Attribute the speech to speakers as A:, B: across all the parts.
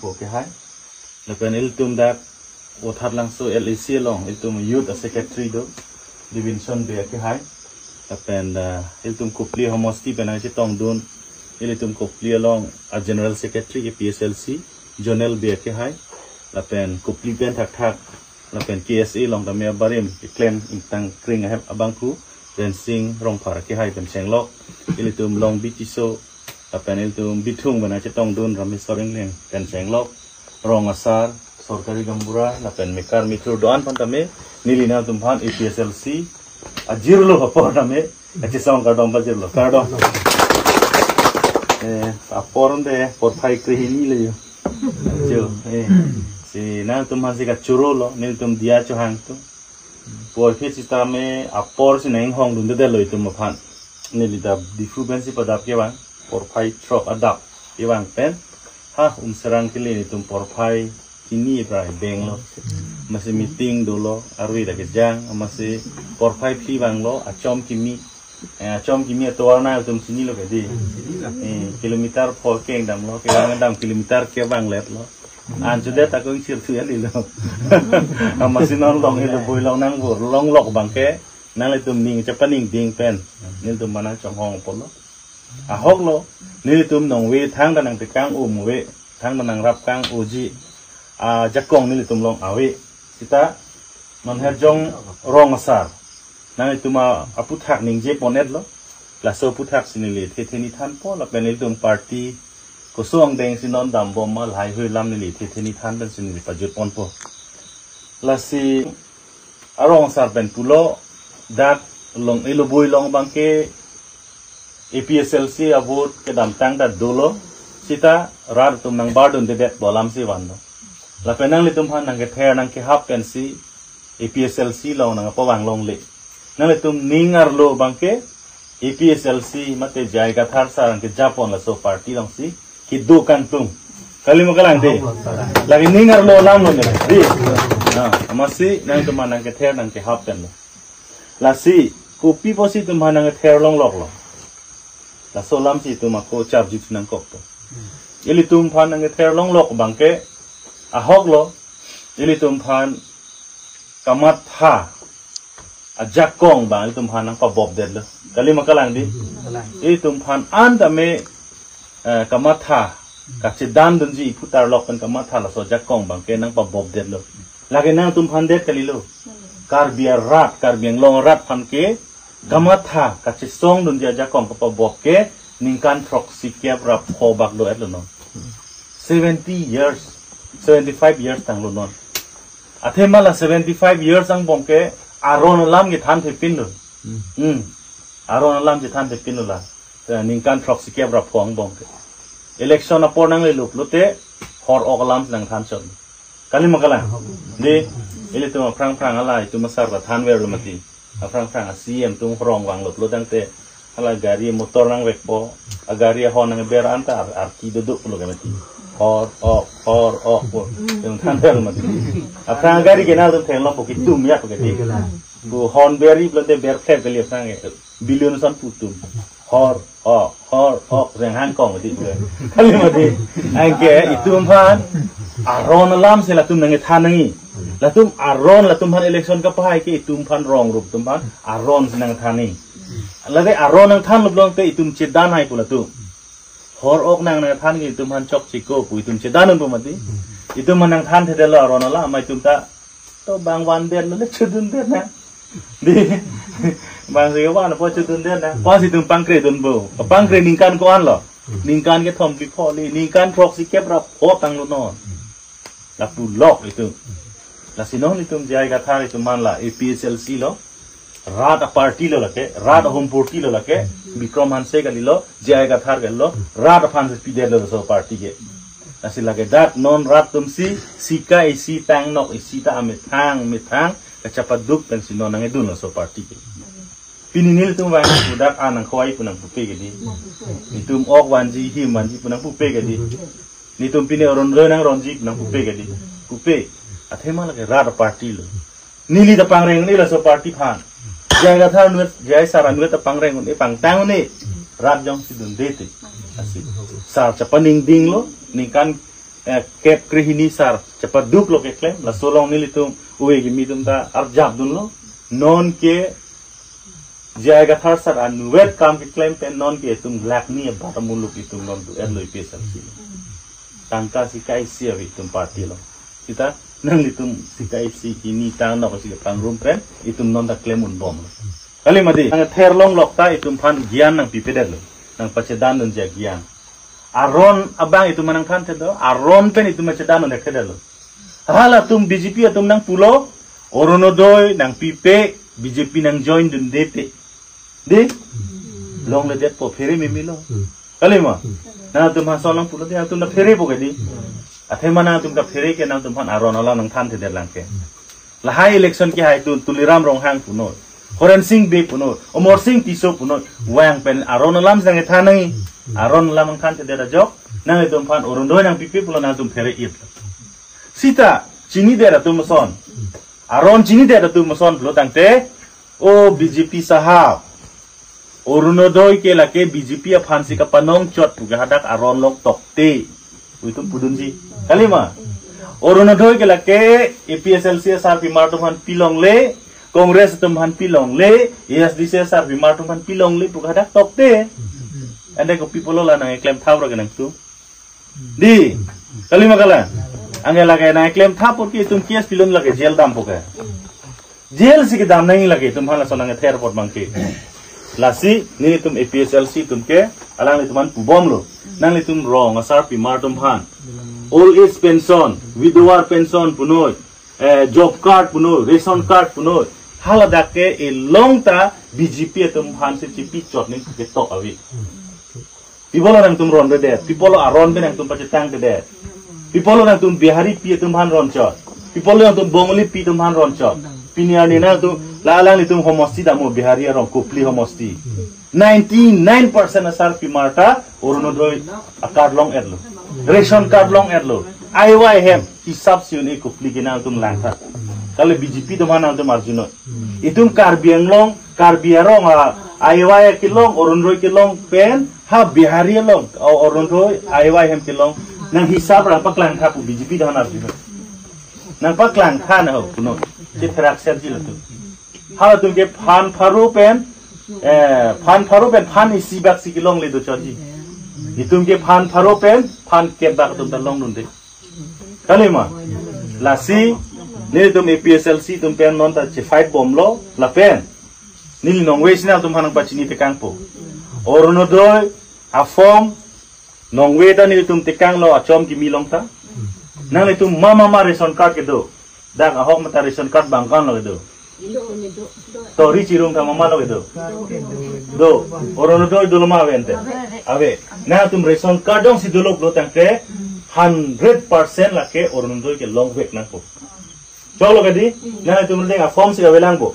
A: po ke hai lapen iltum dak othar langso LEC long iltum youth secretary do Divinson be ke hai lapen iltum kupli homosti penang chitong dun iltum kupli long a general secretary ke PSLC Jonel be ke hai lapen kupli pen thak thak lapen KSA long da me barim claim intang kring have abangku dancing rong phar ke hai pen senglok ilitum long bitiso lapen ilitum bitung bana chitong dun ramisoring leng pen senglok rong asar sorkari gambura lapen mekar mitro doan pantame nilina tumphan APSLC ajirlo hapor name achi song kadom bajirlo kadom aporonde por phai krihini le jo si na tumhan si ka churolo nil tum dia chohang tu por phe sistame apor si nang hong dun de loi tum phan nili da diffubency padap ke bang por phai trop adap ke bang pen ha serang ke le ni tum por phai kini brai beng lo masih meeting dulu arwi da ke jang masih por phai phi bang lo achom kimi atau warna tum sini lo ke di kilometer por keng dam lo ke dam kilometer ke bang let lo anjudet aku sir suya di lo masih non long itu boy long nang bur long lok bangke nang itu ning cepat ning ding pen nil tu mana chong hong polo ahok lo nil tu nong we thang dan nang tekang we thang dan nang rap kang uji jakong nil tu long awe kita non herjong rong asar nang itu ma aputhak ning je ponet lo laso puthak sinili thetheni than po la pen nil tu party kosong deng sinon dam bom mal hai hui lam ni thetheni than dan sinili pajut pon po lasi arong sar ben pulo dak long iloboi long bangke APSLC abot ke dam tang da dolo sita rar tum nang bardun de bet bolam si wando la penang litum han nang ke ther nang ke hap pen si APSLC long nang pawang long le nang litum ningar lo bangke APSLC mate jaiga thar sarang ke japon la so party long si ki do kan tum kali mo kalang de lagi ningar lo lam lo ne di amasi nang tum nang ke ther nang ke hap pen lo lasi kopi posi tum nang ke ther long lok lo la so lam si tum ko chap jit nang kok to ili tum phan nang ke ther long lok bangke ahok lo ili tum phan kamat ha ajak kong bang ili tum phan nang pa bob ded lo kali mo kalang di ili tum phan anda me kamat ha kachidan dunji iputar lok pen kamat ha la so jak kong bang ke nang pa bob ded lo lagi nang tum phan ded kali lo kar biar rat kar biang long rat phan ke kamat ha kachisong dunji ajak kong pa bob ke ningkan proxy ke rap ho bak lo et lo no 75 years tang lo non athe mala 75 years ang bom ke aron lam ge than thepin lo aron lam ge than thepin lo la ningkan proxy ke rap phong bom ke election apor nang le lup lote hor ok lam nang than chon kali makala de ile tu prang ala itu masar la than wer lo mati prang CM tu rong wang lup lo dang te ala gari motor nang wekpo agari hon nang ber antar arki duduk lo ke mati hor ok yang than wer mati prang gari ke na tu theng lo pokit tum ya pokit bu hon beri blote ber khe ke le prang billion san putum hor ok reng hang kong mati kali mati angke itu phan aron lam se la tum nang than nangi la tum aron la tum phan election ka pai ke tum phan rong rup tum phan aron nang than ni lagi aron nang than lup long te itum chedan hai pula tu hor ok nang than ki tum phan chok chiko pu itum chedan pu mati itum nang than the lo aron la mai tum ta to bang wan den le chudun den na di bang se wa na po chudun den na po si tum pangkre dun bo pangkre ningkan ko an lo ningkan ke thom ki pho li ningkan proxy ke rap ho tang lo non la pu lok itu la sinon itum jai ka thar itum man la APSLC lo rat a party lo lake rat home party lo lake Bikram Hanse ka lo jai ka thar lo rat fan se pide lo so party ke asi lage dat non rat tum si sika isi tang nok isi ta me thang ka chapat duk pen sinon nang edun so party ke pininil tum wang budak anang khwai punang pupe ke di itum ok wanji him wanji punang pupe ke di ni tum pine ron lo nang ronji punang pupe ke di pupe athema lage rat party lo nili da pangreng ni la so party phan jai ga thar nuet jai sara nuet ta pangreng ni pang tang ni rat jong sidun dete asi sar chapaning ding lo ni kan kep krihini sar cepat duk lo ke claim la solong ni litum uwe gi midum ta arjab dun lo non ke jaga thar sar an wet kam ke claim pe non ke tum lak ni ba muluk itum non du erlo pesal si tangka si kai si avi tum party lo kita nang litum si kai si kini tang no si pang room pen itum non da claim un bom kali madi ang ther long lok ta itum phan gian nang pipedel lo nang pacedan nun ja gian aron abang itu manang kan tedo aron pen itu macedan nun dekede lo hala tum BJP atum nang pulo oronodoy nang pipe BJP nang join dun DP di long le det po fere mimilo kali ma na tum ha sonang pulo dia tum na fere po gedi athe mana tum ka fere ke nang tum han aron ala nang than tede lang ke la hai election ki hai tu tuliram rong hang puno Horen Singh be puno Omor Singh tiso puno wang pen aron lam sang thanai aron lam ang than tede da jok nang tum phan oronodoy nang pipe pulo na tum fere it sita chini de tum son aron chini de tum son pulo tangte o BJP sahab Oronodoy ke lake BJP phansi ka panong chot puga hadak aron lok tokte uitum pudunji kalima Oronodoy ke lake APSLC sar pimartum han pilong le Congress tum han pilong le ASDC sar pimartum han pilong le puga hadak tokte ande ko people la nang claim thawra ke nang su di kalima kala ange lage nang claim thapur ki tum kias pilon lage jail dam puga jail si ke dam nahi lage tum hala sonang ther pot mangke lasi ni tum APSLC tum ke alang ni tuman pubom lo nang ni tum wrong asar pimar tum han old age pension widower pension punoy job card punoy ration card punoy hala dakke e long ta BJP tum han se chipi chot ni ke tok awi people nang tum ron de people aron be nang tum pachetang de people nang tum bihari pi tum han ron chot people nang tum bongoli pi tum han ron chot Piniar ni na tu lalang ni tum homosti damu bihari arong kupli homosti 99% asar pimarta oronodoy card long erlo ration card long erlo IYM hisab siun e kupli gina tum langta kali BJP tum han tum arjuno itum karbiang long karbiarong IY kilong oronodoy kilong pen ha bihari long oronodoy IYM kilong nang hisab ra paklang thapu BJP tum han arjuno nang paklang kha na ho kuno Citra serjil tu. Hal tu ke pan faru pen pan isi bak si kilong le do charji. Itu ke pan faru pen pan ke bak tu talong nunde. Kalima lasi ni tu APSLC tu pen non ta fight bomb lo la pen. Ni nong wes na tu hanang pacini tekang po. Oronodoy afom nong weda ni tu tekang lo achom ki milong ta. Nang le tu mama ration card ke do. Dak ahok mata ration card bangkan lo itu. Tori cirung sama mama lo itu. Do, oronodoy dulu mah wente. Awe, nah tum ration card dong si dulu lo tangke 100% lah ke oronodoy ke long week nang po. Colo kadi, nah tum mending a form si kawelang po.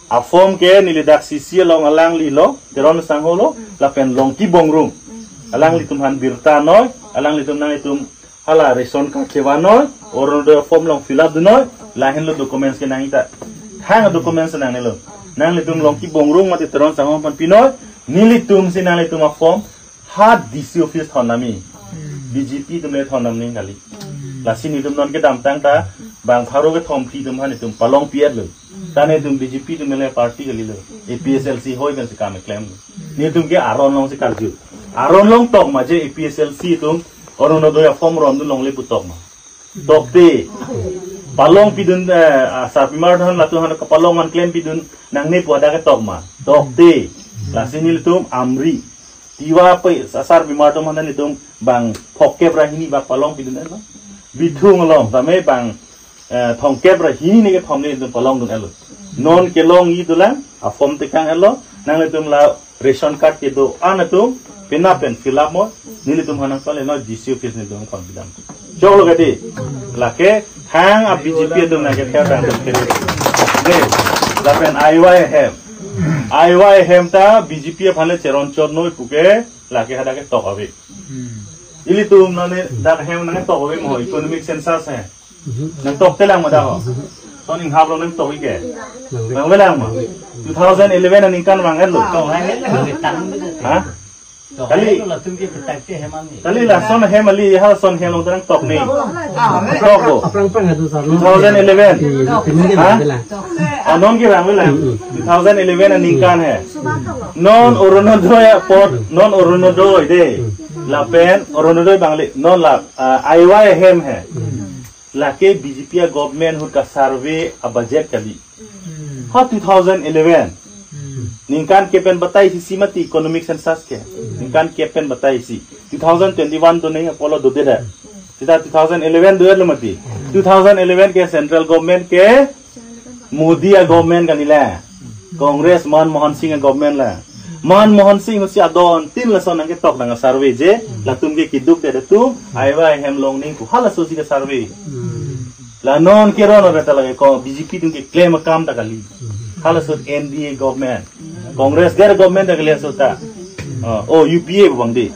A: A form ke nilidak sisi long alang li lo, teron sang holo, lapen long ki bongrung. Alang li tum han birta noy, alang li tum nang itum hala ration card kewanoy, oronodoy form long fill up dunoy, lahin lo documents ke nang ita. Hang documents nang nilo. Nang litum long ki bongrung mati teron sang pan pinoy, nilitum si nang litum a form ha DC office thonami. BJP tum le thonam ning kali. Lasi nitum non ke dam tang ta bang pharo ke thom phi tum han tum palong piat lo. Tane tum BJP tum le party kali lo. APSLC hoy ben se kam claim. Ni tum ke aron long se karju. Aron long tok ma je APSLC tum oronodoy form rom du long le putok ma. Dokte palong pidun sa pimar han latu han kapalong man claim pidun nang ne puada ke tok ma. Dokte la sinil tum amri tiwa pe sasar pimar tum han nitum bang phokep rahini ba palong pidun no bithung long tame bang thongkep rahini ne ke thomne tum palong dun elo non ke long yi dulang a form te kang elo nang nitum la ration card ke do anatum pena pen fill up mo nilitum hanang kale no DC office ni dum kon bidam cholo gati lake hang a BJP dum na ke thea dang ke ne la pen IYM ta BJP phale cheron chor noi puke lake hada ke tok abe ili tum na ne da hem na tok abe mo economic census hai nang tok te lang ma da ho Toning hablo nang tok ike nang welang mo 2011 aning kan wang elo ha kali lah son hem ali ha son hem long tang tok ni tok ko 2011 anon ki rang la 2011 aning kan hai non Oronodoy port non Oronodoy de la pen Oronodoy bangli non la aiwa hem hai la ke BJP government hut ka survey a budget kali ha 2011 Ningkan kepen batai si simati economic census ke ningkan kepen batai si 2021 to nahi apollo do de sida 2011 do lo mati 2011 ke central government ke Modi government ka nila Congress Manmohan Singh government la Manmohan Singh si adon tin la son ke tok nang survey je la tum ke kiduk de tu aiwa hem long ning ku hala so si ke survey la non ke ron beta la ko BJP tum ke claim kam ta kali hala so NDA government Congress their government aglia sota UPA bang di